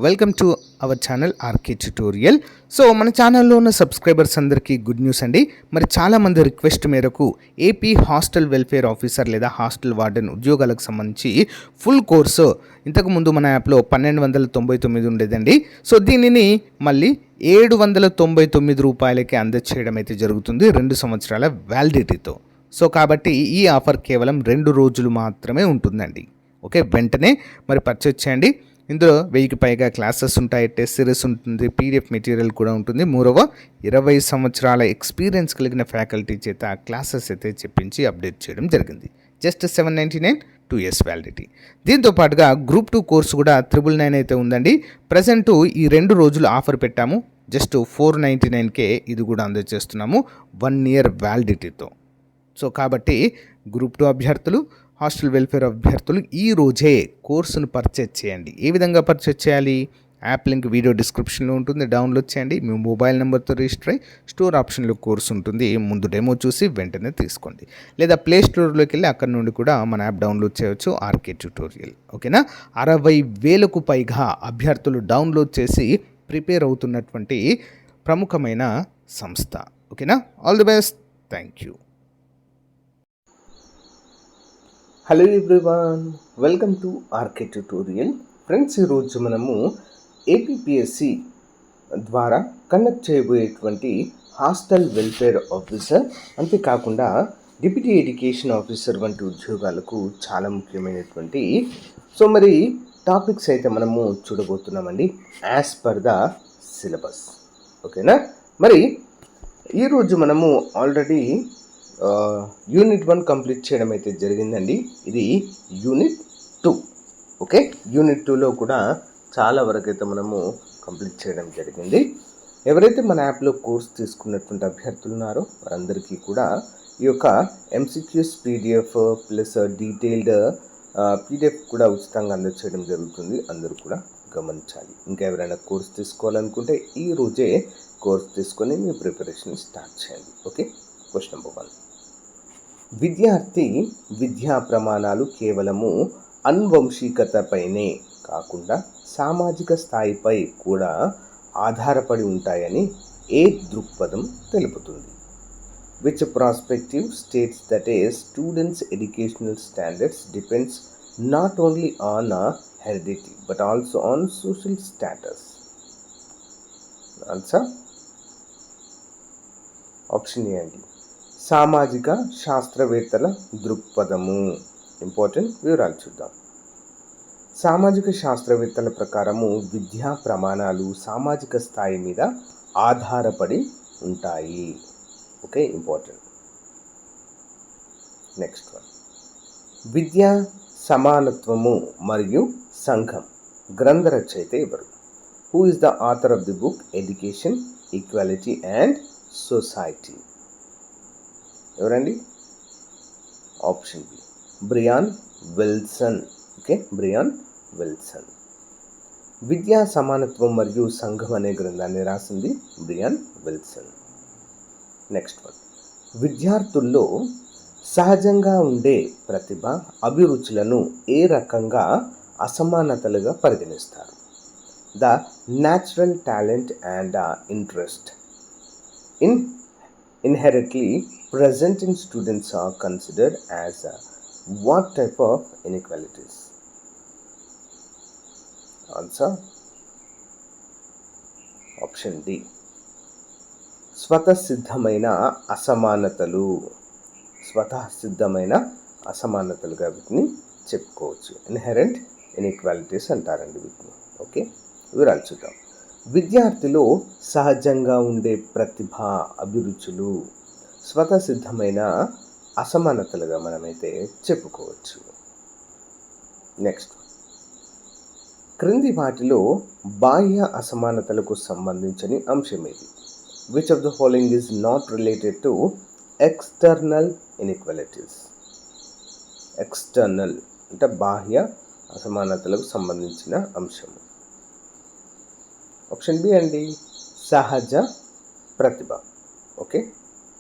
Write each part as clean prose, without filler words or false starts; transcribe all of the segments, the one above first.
Welcome to our channel RK tutorial. So మన ఛానల్లో ఉన్న సబ్స్క్రైబర్స్ అందరికీ గుడ్ న్యూస్ అండి. మరి చాలామంది రిక్వెస్ట్ మేరకు ఏపీ హాస్టల్ వెల్ఫేర్ ఆఫీసర్ లేదా హాస్టల్ వార్డెన్ ఉద్యోగాలకు సంబంధించి ఫుల్ కోర్సు ఇంతకుముందు మన యాప్లో 1299 ఉండేదండి. సో దీనిని మళ్ళీ 799 రూపాయలకి అందచేయడం అయితే జరుగుతుంది 2 సంవత్సరాల వ్యాలిడిటీతో. సో కాబట్టి ఈ ఆఫర్ కేవలం 2 రోజులు మాత్రమే ఉంటుందండి. ఓకే, వెంటనే మరి పర్చేజ్ చేయండి. ఇందులో 1000కి పైగా క్లాసెస్ ఉంటాయి, టెస్ట్ సిరీస్ ఉంటుంది, పీడిఎఫ్ మెటీరియల్ కూడా ఉంటుంది. మూడవ 20 సంవత్సరాల ఎక్స్పీరియన్స్ కలిగిన ఫ్యాకల్టీ చేత క్లాసెస్ అయితే చెప్పించి అప్డేట్ చేయడం జరిగింది. Just 799 2 years validity. దీంతో పాటుగా గ్రూప్ 2 కోర్సు కూడా 999 అయితే ఉందండి. ప్రజెంటు ఈ 2 రోజులు ఆఫర్ పెట్టాము. జస్ట్ 499కే ఇది కూడా అందజేస్తున్నాము 1 year వ్యాలిడిటీతో. సో కాబట్టి గ్రూప్ 2 అభ్యర్థులు, హాస్టల్ వెల్ఫేర్ అభ్యర్థులు ఈ రోజే కోర్సును పర్చేజ్ చేయండి. ఏ విధంగా పర్చేజ్ చేయాలి? యాప్ లింక్ వీడియో డిస్క్రిప్షన్లో ఉంటుంది, డౌన్లోడ్ చేయండి. మీ మొబైల్ నెంబర్తో రిజిస్టర్ అయ్యి స్టోర్ ఆప్షన్లో కోర్సు ఉంటుంది, ముందు డెమో చూసి వెంటనే తీసుకోండి. లేదా ప్లే స్టోర్లోకి వెళ్ళి అక్కడ నుండి కూడా మన యాప్ డౌన్లోడ్ చేయవచ్చు, ఆర్కే ట్యుటోరియల్. ఓకేనా? 60,000కు పైగా అభ్యర్థులు డౌన్లోడ్ చేసి ప్రిపేర్ అవుతున్నటువంటి ప్రముఖమైన సంస్థ. ఓకేనా? All the best. Thank you. Hello everyone, welcome to RK tutorial. Friends, ఈరోజు మనము ఏపీపీఎస్సి ద్వారా కండక్ట్ చేయబోయేటువంటి హాస్టల్ వెల్ఫేర్ ఆఫీసర్, అంతేకాకుండా డిప్యూటీ ఎడ్యుకేషన్ ఆఫీసర్ వంటి ఉద్యోగాలకు చాలా ముఖ్యమైనటువంటి మరి టాపిక్స్ అయితే మనము చూడబోతున్నామండి యాజ్ పర్ ద సిలబస్. ఓకేనా? మరి ఈరోజు మనము ఆల్రెడీ యూనిట్ 1 కంప్లీట్ చేయడం అయితే జరిగిందండి. ఇది యూనిట్ 2. ఓకే, యూనిట్ 2లో కూడా చాలా వరకు అయితే మనము కంప్లీట్ చేయడం జరిగింది. ఎవరైతే మన యాప్లో కోర్స్ తీసుకున్నటువంటి అభ్యర్థులు ఉన్నారో వారందరికీ కూడా ఈ యొక్క MCQs PDF plus detailed PDF కూడా ఉచితంగా అందజేయడం జరుగుతుంది. అందరూ కూడా గమనించాలి. ఇంకా ఎవరైనా కోర్స్ తీసుకోవాలనుకుంటే ఈ రోజే కోర్స్ తీసుకొని మీ ప్రిపరేషన్ స్టార్ట్ చేయండి. Okay, question number 1. విద్యార్థి విద్యా ప్రమాణాలు కేవలము అనువంశికతపైనే కాకుండా సామాజిక స్థాయిపై కూడా ఆధారపడి ఉంటాయని ఏ దృక్పథం తెలుపుతుంది? Which prospective states that A students educational standards depends not only on heredity but also on social status? Answer option A అండి, సామాజిక శాస్త్రవేత్తల దృక్పథము. ఇంపార్టెంట్ వివరాలు చూద్దాం. సామాజిక శాస్త్రవేత్తల ప్రకారము విద్యా ప్రమాణాలు సామాజిక స్థాయి మీద ఆధారపడి ఉంటాయి. Okay, important. నెక్స్ట్ వన్, విద్యా సమానత్వము మరియు సంఘం గ్రంథ రచయిత ఎవరు? Who is the author of the book education, equality and society? ఎవరండి? Option B, Brian Wilson. Okay, Brian Wilson. విద్యా సమానత్వం మరియు సంఘం అనే గ్రంథాన్ని రాసింది బ్రియాన్ విల్సన్. నెక్స్ట్ వన్, విద్యార్థుల్లో సహజంగా ఉండే ప్రతిభ, అభిరుచులను ఏ రకంగా అసమానతలుగా పరిగణిస్తారు? The natural talent and interest inherently present in students are considered as what type of inequalities? Answer option D, స్వతసిద్ధమైన అసమానతలు. స్వతసిద్ధమైన అసమానతలుగా వీటిని చెప్పుకోవచ్చు. ఇన్హెరెంట్ ఇన్ఈక్వాలిటీస్ అంటారండి వీటిని. ఓకే, వివరాలు చూద్దాం. విద్యార్థిలో సహజంగా ఉండే ప్రతిభ, అభిరుచులు స్వతసిద్ధమైన అసమానతలుగా మనమైతే చెప్పుకోవచ్చు. నెక్స్ట్, క్రింది వాటిలో బాహ్య అసమానతలకు సంబంధించిన అంశం ఏది? Which of the following is not related to external inequalities? External అంటే బాహ్య అసమానతలకు సంబంధించిన అంశము. ఆప్షన్ బి అండి, సహజ ప్రతిభ. ఓకే,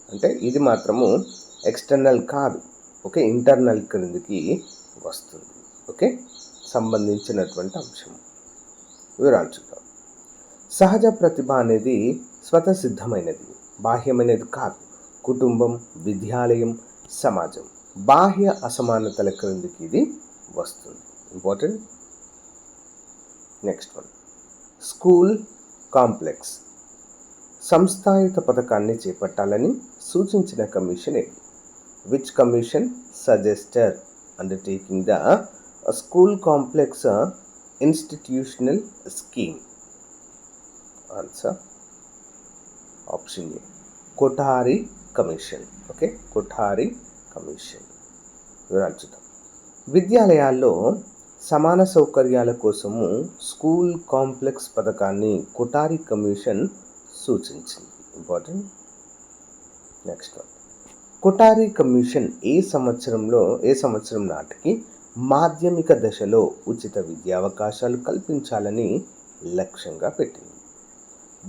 అంటే ఇది మాత్రము ఎక్స్టర్నల్ కాదు. ఓకే, ఇంటర్నల్ క్రిందికి వస్తుంది. ఓకే, సంబంధించినటువంటి అంశం. వివరాలు చూద్దాం. సహజ ప్రతిభ అనేది స్వతసిద్ధమైనది, బాహ్యమైనది కాదు. కుటుంబం, విద్యాలయం, సమాజం, బాహ్య అసమానతల క్రిందికి ఇది వస్తుంది. Important. Next one, school complex సంస్థాయుత పథకాన్ని చేపట్టాలని సూచించిన కమిషన్ ఏది? విచ్ కమిషన్ సజెస్టర్ undertaking the school complex institutional scheme? Answer option A, Kothari commission. Okay, Kothari commission. వివరాలు చూద్దాం. విద్యాలయాల్లో సమాన సౌకర్యాల కోసము స్కూల్ కాంప్లెక్స్ పథకాన్ని కొఠారి కమిషన్ సూచించింది. Important. Next one, Kothari commission ఏ సంవత్సరం నాటికి మాధ్యమిక దశలో ఉచిత విద్యావకాశాలు కల్పించాలని లక్ష్యంగా పెట్టింది?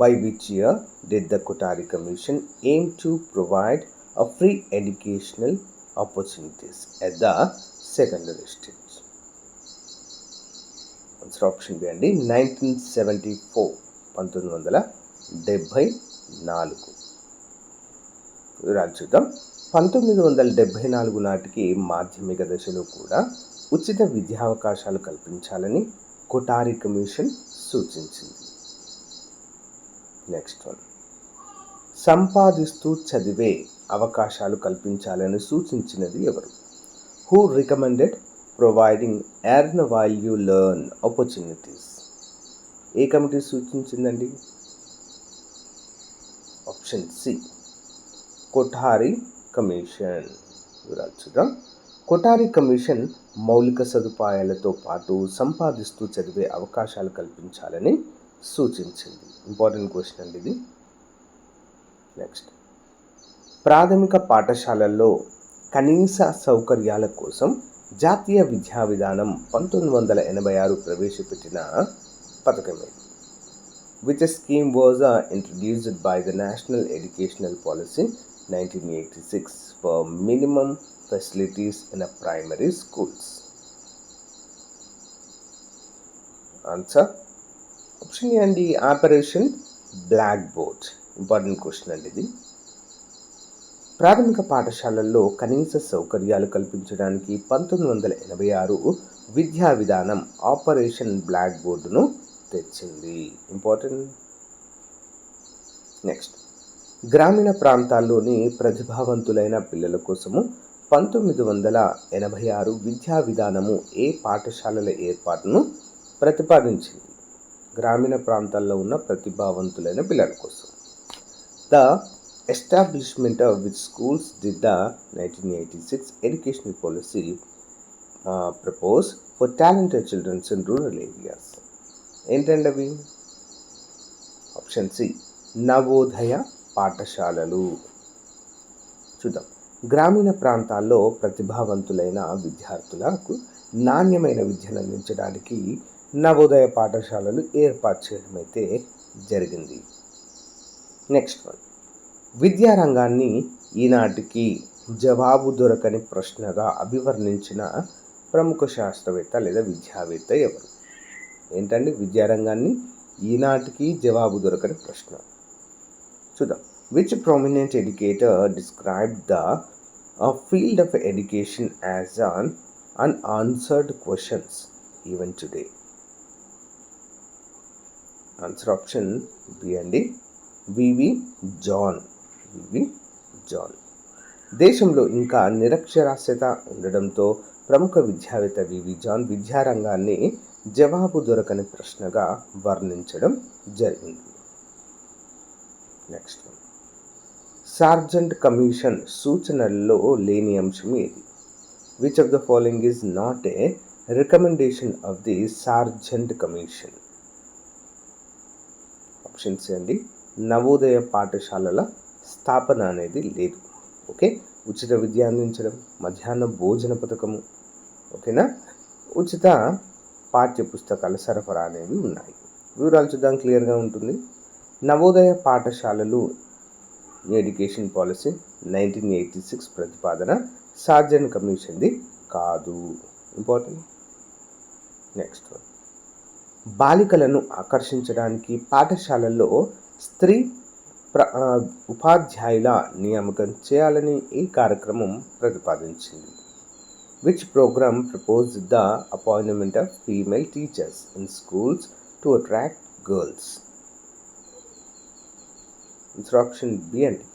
By which year did the Kothari Commission aim to provide a free educational opportunities at the secondary stage? Answer option B అండి, 1974, 1974. వివరాలు చూద్దాం. 1974 నాటికి మాధ్యమిక దశలో కూడా ఉచిత విద్యావకాశాలు కల్పించాలని కొఠారి కమిషన్ సూచించింది. నెక్స్ట్ వన్, సంపాదిస్తూ చదివే అవకాశాలు కల్పించాలని సూచించినది ఎవరు? Who recommended providing earn while you learn opportunities? ఏ కమిటీ సూచించిందండి? Option C, Kothari commission. వివరాలు చూద్దాం. కొఠారి కమిషన్ మౌలిక సదుపాయాలతో పాటు సంపాదిస్తూ చదివే అవకాశాలు కల్పించాలని సూచించింది. ఇంపార్టెంట్ క్వశ్చన్ అండి ఇది. నెక్స్ట్, ప్రాథమిక పాఠశాలల్లో కనీస సౌకర్యాల కోసం జాతీయ విద్యా విధానం 1986 ప్రవేశపెట్టిన పథకం ఏది? Which scheme was introduced by the National Educational Policy 1986 for minimum facilities in a primary schools? Answer option A అండి, operation black board. Important question అండి ఇది. ప్రాథమిక పాఠశాలల్లో కనీస సౌకర్యాలు కల్పించడానికి 1986 విద్యా విధానం ఆపరేషన్ బ్లాక్ బోర్డును తెచ్చింది. ఇంపార్టెంట్. నెక్స్ట్, గ్రామీణ ప్రాంతాల్లోని ప్రతిభావంతులైన పిల్లల కోసము 1986 విద్యా విధానము ఏ పాఠశాలల ఏర్పాటును ప్రతిపాదించింది? గ్రామీణ ప్రాంతాల్లో ఉన్న ప్రతిభావంతులైన పిల్లల కోసం. The establishment of which schools did the 1986 educational policy propose for talented childrens in rural areas? ఏంటండి అవి? ఆప్షన్ సి, నవోదయ పాఠశాలలు. చూద్దాం. గ్రామీణ ప్రాంతాల్లో ప్రతిభావంతులైన విద్యార్థులకు నాణ్యమైన విద్యను అందించడానికి నవోదయ పాఠశాలలు ఏర్పాటు చేయడం అయితే జరిగింది. నెక్స్ట్ వన్, విద్యారంగాన్ని ఈనాటికి జవాబు దొరకని ప్రశ్నగా అభివర్ణించిన ప్రముఖ శాస్త్రవేత్త లేదా విద్యావేత్త ఎవరు? ఏంటండి విద్యారంగాన్ని ఈనాటికి జవాబు దొరకని ప్రశ్న? చూద్దాం. Which prominent educator described the field of education as an unanswered questions even today? Answer option B అండి, వివి జాన్. వివి జాన్. దేశంలో ఇంకా నిరక్షరాస్యత ఉండడంతో ప్రముఖ విద్యావేత్త వివి జాన్ విద్యారంగాన్ని జవాబు దొరకని ప్రశ్నగా వర్ణించడం జరిగింది. నెక్స్ట్, సార్జెంట్ కమిషన్ సూచనల్లో లేని అంశం ఏది? Which of the following is not a recommendation of the Sargent commission? Options అండి, నవోదయ పాఠశాలల స్థాపన అనేది లేదు. ఓకే, ఉచిత విద్య అందించడం, మధ్యాహ్న భోజన పథకము, ఓకేనా, ఉచిత పాఠ్య పుస్తకాల సరఫరా అనేవి ఉన్నాయి. వివరాలు చూద్దాం, క్లియర్గా ఉంటుంది. నవోదయ పాఠశాలలు ఎడ్యుకేషన్ పాలసీ 1986 ప్రతిపాదన సార్జెంట్ కమిషన్ది కాదు. ఇంపార్టెంట్. నెక్స్ట్ వన్, బాలికలను ఆకర్షించడానికి పాఠశాలల్లో స్త్రీ ఉపాధ్యాయుల నియామకం చేయాలని ఈ కార్యక్రమం ప్రతిపాదించింది. Which program proposed the appointment of female teachers in schools to attract girls? Answer option B అండి.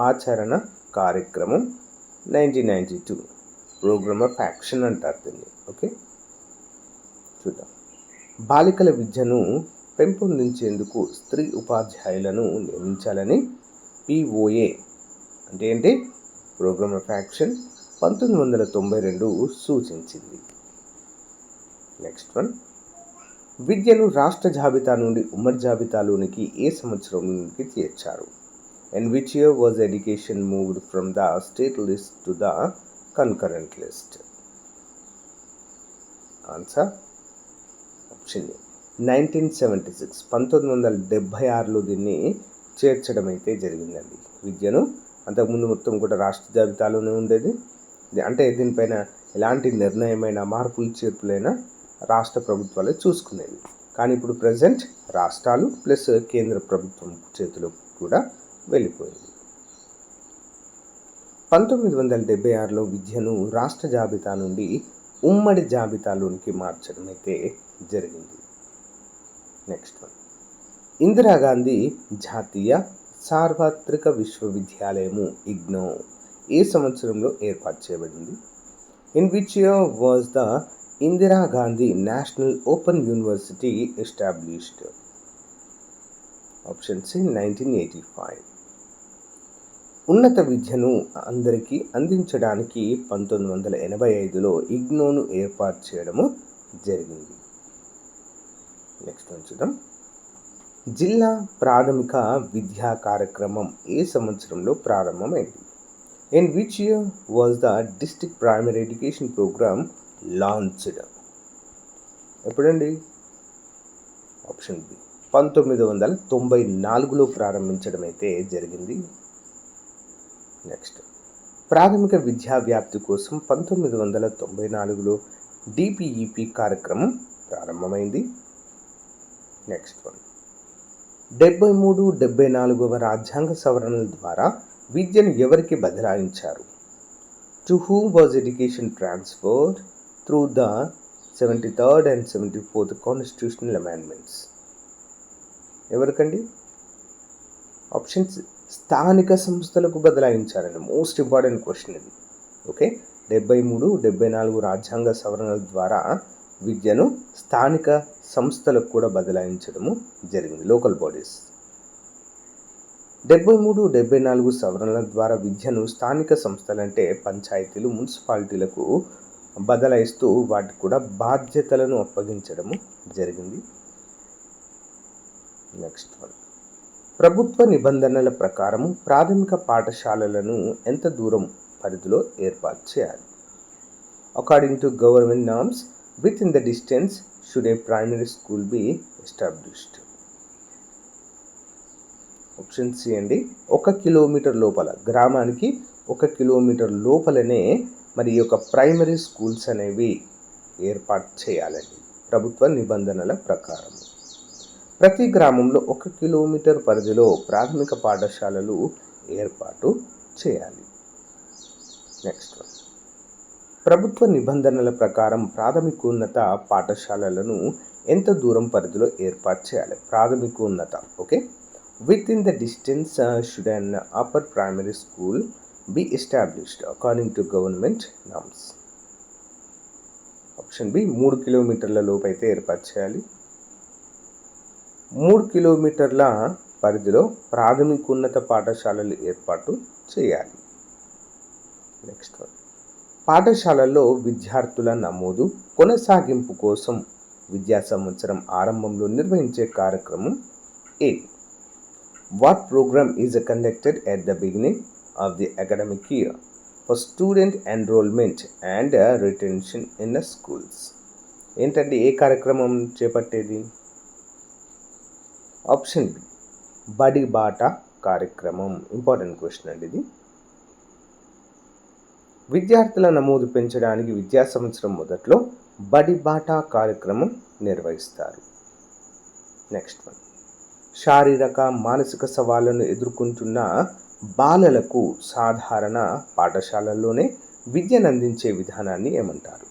ఆచరణ కార్యక్రమం 1992 ప్రోగ్రామ్ ఆఫ్ యాక్షన్ అంటారు దీన్ని. ఓకే, చూద్దాం. బాలికల విద్యను పెంపొందించేందుకు స్త్రీ ఉపాధ్యాయులను నియమించాలని POA అంటే ఏంటి, ప్రోగ్రామ్ ఆఫ్ యాక్షన్ 1992 సూచించింది. నెక్స్ట్ వన్, విద్యను రాష్ట్ర జాబితా నుండి ఉమ్మడి జాబితాలోనికి ఏ సంవత్సరంలోనికి చేర్చారు? In which year was education moved from the state list to the concurrent list? Answer option A 1976 1976లో దీన్ని చేర్చడం అయితే జరిగిందండి. విద్యను అంతకుముందు మొత్తం కూడా రాష్ట్ర జాబితాలోనే ఉండేది. అంటే దీనిపైన ఎలాంటి నిర్ణయమైన మార్పులు చేర్పులైనా రాష్ట్ర ప్రభుత్వాలే చూసుకునేవి. కానీ ఇప్పుడు ప్రజెంట్ రాష్ట్రాలు ప్లస్ కేంద్ర ప్రభుత్వం చేతిలో కూడా వెళ్ళిపోయింది. 1976లో విద్యను రాష్ట్ర జాబితా నుండి ఉమ్మడి జాబితాలోనికి మార్చడం అయితే జరిగింది. నెక్స్ట్ వన్, ఇందిరాగాంధీ జాతీయ సార్వత్రిక విశ్వవిద్యాలయము IGNOU ఏ సంవత్సరంలో ఏర్పాటు చేయబడింది? In which year was the Indira Gandhi national open university established? Option C 1985. ఉన్నత విద్యను అందరికీ అందించడానికి 1985లో IGNOUను ఏర్పాటు చేయడము జరిగింది. నెక్స్ట్ వన్ చూద్దాం. జిల్లా ప్రాథమిక విద్యా కార్యక్రమం ఏ సంవత్సరంలో ప్రారంభమైంది? In which year was the district primary education programme launched? ఎప్పుడండి? ఆప్షన్ బి 1994లో ప్రారంభించడం అయితే జరిగింది. నెక్స్ట్, ప్రాథమిక విద్యా వ్యాప్తి కోసం 1994లో DPEP కార్యక్రమం ప్రారంభమైంది. నెక్స్ట్ వన్, 73-74వ రాజ్యాంగ సవరణల ద్వారా విద్యను ఎవరికి బదలాయించారు? To whom was education transferred through the 73rd and 74th constitutional amendments? ఎవరికండి? ఆప్షన్స్ స్థానిక సంస్థలకు బదలాయించారండి. మోస్ట్ ఇంపార్టెంట్ క్వశ్చన్ ఇది. ఓకే, 73-74 రాజ్యాంగ సవరణల ద్వారా విద్యను స్థానిక సంస్థలకు కూడా బదలాయించడము జరిగింది, లోకల్ బాడీస్. 73-74 సవరణల ద్వారా విద్యను స్థానిక సంస్థలంటే పంచాయతీలు, మున్సిపాలిటీలకు బదలాయిస్తూ వాటికి కూడా బాధ్యతలను అప్పగించడము జరిగింది. నెక్స్ట్ వన్, ప్రభుత్వ నిబంధనల ప్రకారం ప్రాథమిక పాఠశాలలను ఎంత దూరం పరిధిలో ఏర్పాటు చేయాలి? According to government norms, within the distance should a primary school be established? Option C అండి, 1 కిలోమీటర్ లోపల, గ్రామానికి 1 కిలోమీటర్ లోపలనే మరి ఈ యొక్క ప్రైమరీ స్కూల్స్ అనేవి ఏర్పాటు చేయాలండి ప్రభుత్వ నిబంధనల ప్రకారం. ప్రతి గ్రామంలో 1 కిలోమీటర్ పరిధిలో ప్రాథమిక పాఠశాలలు ఏర్పాటు చేయాలి. నెక్స్ట్ వన్, ప్రభుత్వ నిబంధనల ప్రకారం ప్రాథమికోన్నత పాఠశాలలను ఎంత దూరం పరిధిలో ఏర్పాటు చేయాలి? ప్రాథమికోన్నత, okay, within the distance should an upper primary school be established according to government norms? Option B 3 కిలోమీటర్ల లోపు అయితే ఏర్పాటు చేయాలి. 3 కిలోమీటర్ల పరిధిలో ప్రాథమికోన్నత పాఠశాలలు ఏర్పాటు చేయాలి. నెక్స్ట్ వన్, పాఠశాలల్లో విద్యార్థుల నమోదు కొనసాగింపు కోసం విద్యా సంవత్సరం ఆరంభంలో నిర్వహించే కార్యక్రమం ఏది? What programme is conducted at the beginning of the academic year for student enrolment and retention in the schools? ఏంటంటే ఏ కార్యక్రమం చేపట్టేది? ఆప్షన్ బి బడి బాట కార్యక్రమం. ఇంపార్టెంట్ క్వశ్చన్ అండి ఇది. విద్యార్థుల నమోదు పెంచడానికి విద్యా సంవత్సరం మొదట్లో బడి బాట కార్యక్రమం నిర్వహిస్తారు. నెక్స్ట్ వన్, శారీరక మానసిక సవాళ్లను ఎదుర్కొంటున్న బాలలకు సాధారణ పాఠశాలల్లోనే విద్యను అందించే విధానాన్ని ఏమంటారు?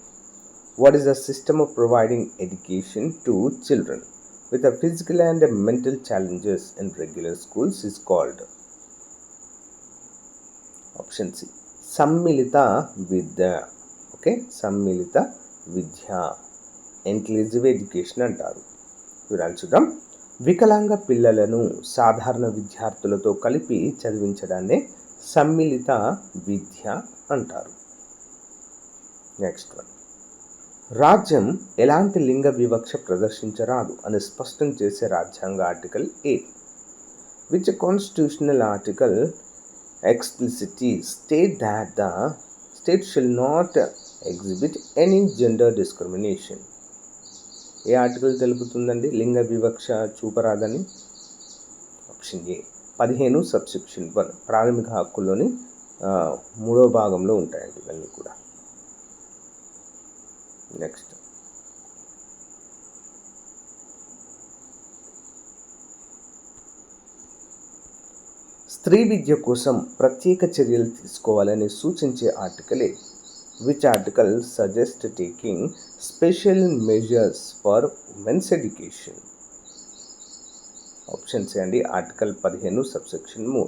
What is the system of providing education to children with physical and mental challenges in regular schools is called? Option C, సమ్మిళిత విద్య. ఓకే, సమ్మిళిత విద్య, ఇంక్లూజివ్ ఎడ్యుకేషన్ అంటారు. వివరాలు చూద్దాం. వికలాంగ పిల్లలను సాధారణ విద్యార్థులతో కలిపి చదివించడాన్ని సమ్మిళిత విద్య అంటారు. నెక్స్ట్ వన్, రాజ్యం ఎలాంటి లింగ వివక్ష ప్రదర్శించరాదు అని స్పష్టం చేసే రాజ్యాంగ article a? Which constitutional article explicitly state that the state shall not exhibit any gender discrimination? A article తెలుపుతుందండి లింగ వివక్ష చూపరాదని? ఆప్షన్ ఏ, 15 సబ్సెక్షన్ 1 ప్రాథమిక హక్కుల్లోని 3వ భాగంలో ఉంటాయండి ఇవన్నీ కూడా. నెక్స్ట్, స్త్రీ విద్య కోసం ప్రత్యేక చర్యలు తీసుకోవాలని సూచించే article a? Which article suggest taking special measures for women's education? Options అండి, ఆర్టికల్ 15 సబ్సెక్షన్ 3.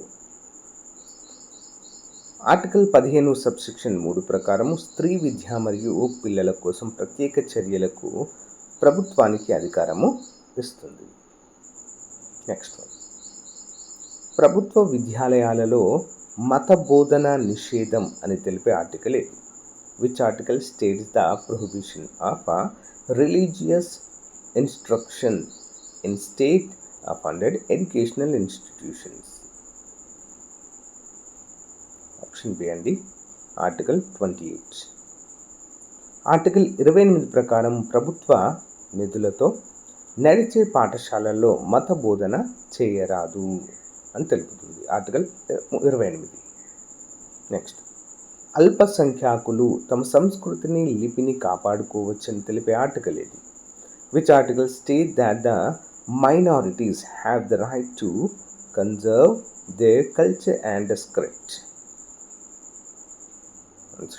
ఆర్టికల్ 15 సబ్సెక్షన్ 3 ప్రకారం స్త్రీ విద్య మరియు పిల్లల కోసం ప్రత్యేక చర్యలకు ప్రభుత్వానికి అధికారము ఇస్తుంది. నెక్స్ట్ వన్, ప్రభుత్వ విద్యాలయాలలో మత బోధన నిషేధం అని తెలిపే ఆర్టికల్ ఏది? Which article states the prohibition of religious instruction in state funded educational institutions? Option B అండి, ఆర్టికల్ 28. ఆర్టికల్ 28 ప్రకారం ప్రభుత్వ నిధులతో నడిచే పాఠశాలల్లో మత బోధన చేయరాదు అని తెలుపుతుంది ఆర్టికల్ 28. నెక్స్ట్, అల్పసంఖ్యాకులు తమ సంస్కృతిని లిపిని కాపాడుకోవచ్చని తెలిపే ఆర్టికల్ ఏది? Which article state that the minorities have the right to conserve their culture and script?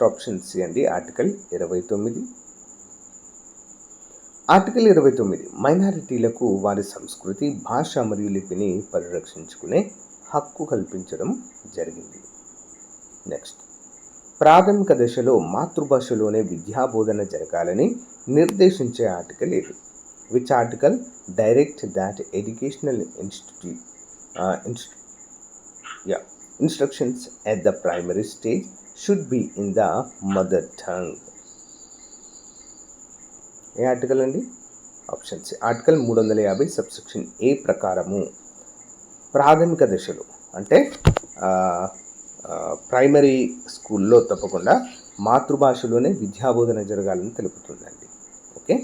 Option C అండి, ఆర్టికల్ 29. ఆర్టికల్ 29 మైనారిటీలకు వారి సంస్కృతి, భాష మరియు లిపిని పరిరక్షించుకునే హక్కు కల్పించడం జరిగింది. నెక్స్ట్, ప్రాథమిక దశలో మాతృభాషలోనే విద్యాబోధన జరగాలని నిర్దేశించే ఆర్టికల్ ఏది? Which article direct that educational instructions at the primary stage should be in the mother tongue? ఏ ఆర్టికల్ అండి? Option C, article 350 subsection A ప్రకారము ప్రాథమిక దశలో అంటే ప్రైమరీ స్కూల్లో తప్పకుండా మాతృభాషలోనే విద్యాబోధన జరగాలని తెలుపుతుందండి. ఓకే,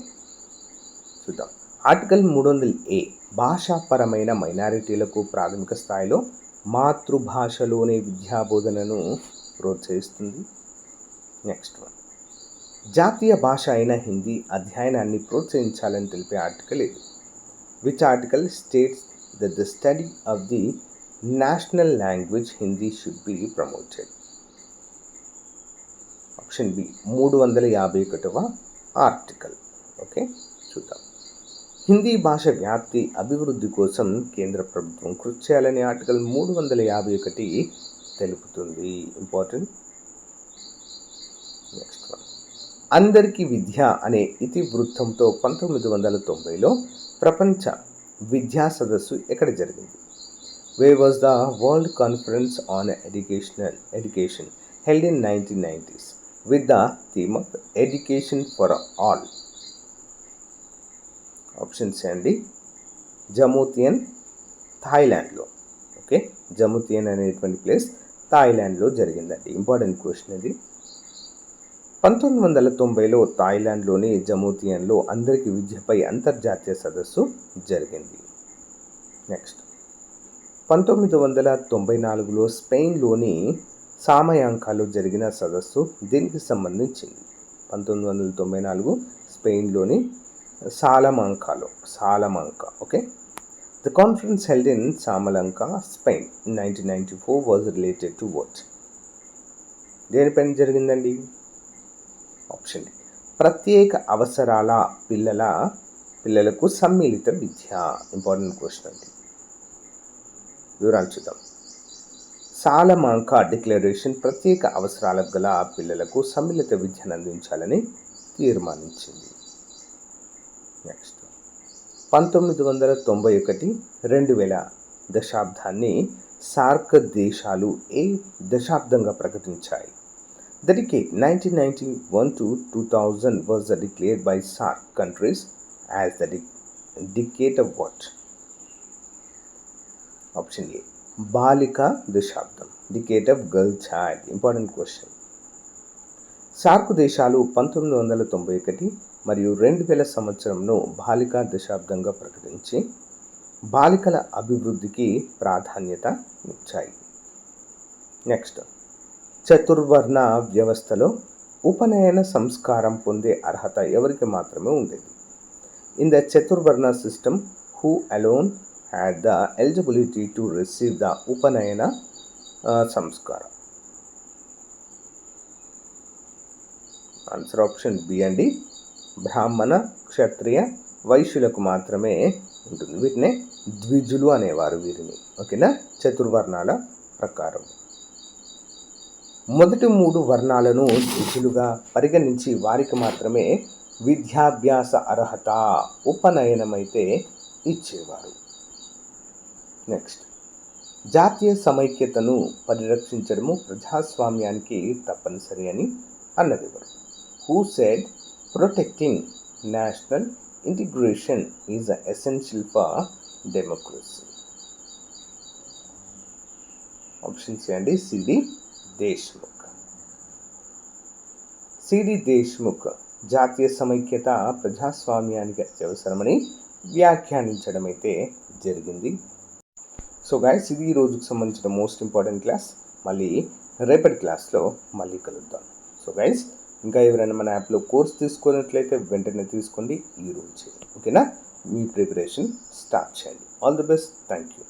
చూద్దాం. ఆర్టికల్ 300A భాషాపరమైన మైనారిటీలకు ప్రాథమిక స్థాయిలో మాతృభాషలోనే విద్యాబోధనను ప్రోత్సహిస్తుంది. నెక్స్ట్ వన్, జాతీయ భాష అయిన హిందీ అధ్యయనాన్ని ప్రోత్సహించాలని తెలిపే ఆర్టికల్ ఇది? Which article states that the study of the national language Hindi should be promoted? Option B, 351వ ఆర్టికల్. ఓకే, చూద్దాం. హిందీ భాష వ్యాప్తి అభివృద్ధి కోసం కేంద్ర ప్రభుత్వం కృషి చేయాలని ఆర్టికల్ 351 తెలుపుతుంది. ఇంపార్టెంట్. నెక్స్ట్ వన్, అందరికీ విద్య అనే ఇతివృత్తంతో 1990లో ప్రపంచ విద్యా సదస్సు ఎక్కడ జరిగింది? Where was the World Conference on Education held in 1990s with the theme of Education for All? Options అండి, జమూతియన్, థాయిలాండ్లో. ఓకే, జమూతియన్ అనేటువంటి ప్లేస్ థాయిలాండ్లో జరిగిందండి. ఇంపార్టెంట్ క్వశ్చన్ ఇది. 1990లో థాయిలాండ్లోని జమూతియన్లో అందరికీ విద్యపై అంతర్జాతీయ సదస్సు జరిగింది. నెక్స్ట్, 1994లో స్పెయిన్లోని సామయాంకాలో జరిగిన సదస్సు దీనికి సంబంధించింది. 1994 స్పెయిన్లోని Salamanca. Okay. The conference held in Salamanca, Spain in 1994 was related to what? దేనిపైన జరిగిందండి? ఆప్షన్ డి, ప్రత్యేక అవసరాల పిల్లలకు సమ్మిళిత విద్య. ఇంపార్టెంట్ క్వశ్చన్ అండి. వివరాలు చూద్దాం. సాలమాంకా డిక్లరేషన్ ప్రత్యేక అవసరాలకు గల పిల్లలకు సమ్మిళిత విద్యను అందించాలని తీర్మానించింది. నెక్స్ట్ 1991-2000 దశాబ్దాన్ని సార్క్ దేశాలు ఏ దశాబ్దంగా ప్రకటించాయి? The decade 1991 to 2000 was declared by SAARC countries as the decade of what? Option A, బాలికా దశాబ్దం, decade of girl child. Important question. SAARC దేశాలు 1991 మరియు 2000 సంవత్సరంను బాలికా దశాబ్దంగా ప్రకటించి బాలికల అభివృద్ధికి ప్రాధాన్యత ఇచ్చాయి. నెక్స్ట్, చతుర్వర్ణ వ్యవస్థలో ఉపనయన సంస్కారం పొందే అర్హత ఎవరికి మాత్రమే ఉండేది? ఇన్ ద చతుర్వర్ణ system, who alone had the eligibility to receive the upanayana samskaram? Answer option B అండి. బ్రాహ్మణ, క్షత్రియ, వైశ్యులకు మాత్రమే ఉంటుంది. వీటినే ద్విజులు అనేవారు వీరిని. ఓకేనా? చతుర్వర్ణాల ప్రకారం మొదటి 3 వర్ణాలను ద్విజులుగా పరిగణించి వారికి మాత్రమే విద్యాభ్యాస అర్హత ఉపనయనమైతే ఇచ్చేవారు. నెక్స్ట్, జాతీయ సమైక్యతను పరిరక్షించడము ప్రజాస్వామ్యానికి తప్పనిసరి అని అన్నదెవరు? Who said protecting national integration is essential for democracy? Option C అండి, సిడి దేశ్ముఖ్. సిడి దేశ్ముఖ్ జాతీయ సమైక్యత ప్రజాస్వామ్యానికి అత్యవసరమని వ్యాఖ్యానించడం అయితే జరిగింది. సో గైస్, ఇది ఈ రోజుకు సంబంధించిన మోస్ట్ ఇంపార్టెంట్ క్లాస్. మళ్ళీ రేపటి క్లాస్లో మళ్ళీ కలుద్దాం. సో గైస్, ఇంకా ఎవరైనా మన యాప్లో కోర్స్ తీసుకున్నట్లయితే వెంటనే తీసుకోండి ఈ రోజు. ఓకేనా? మీ ప్రిపరేషన్ స్టార్ట్ చేయండి. All the best. Thank you.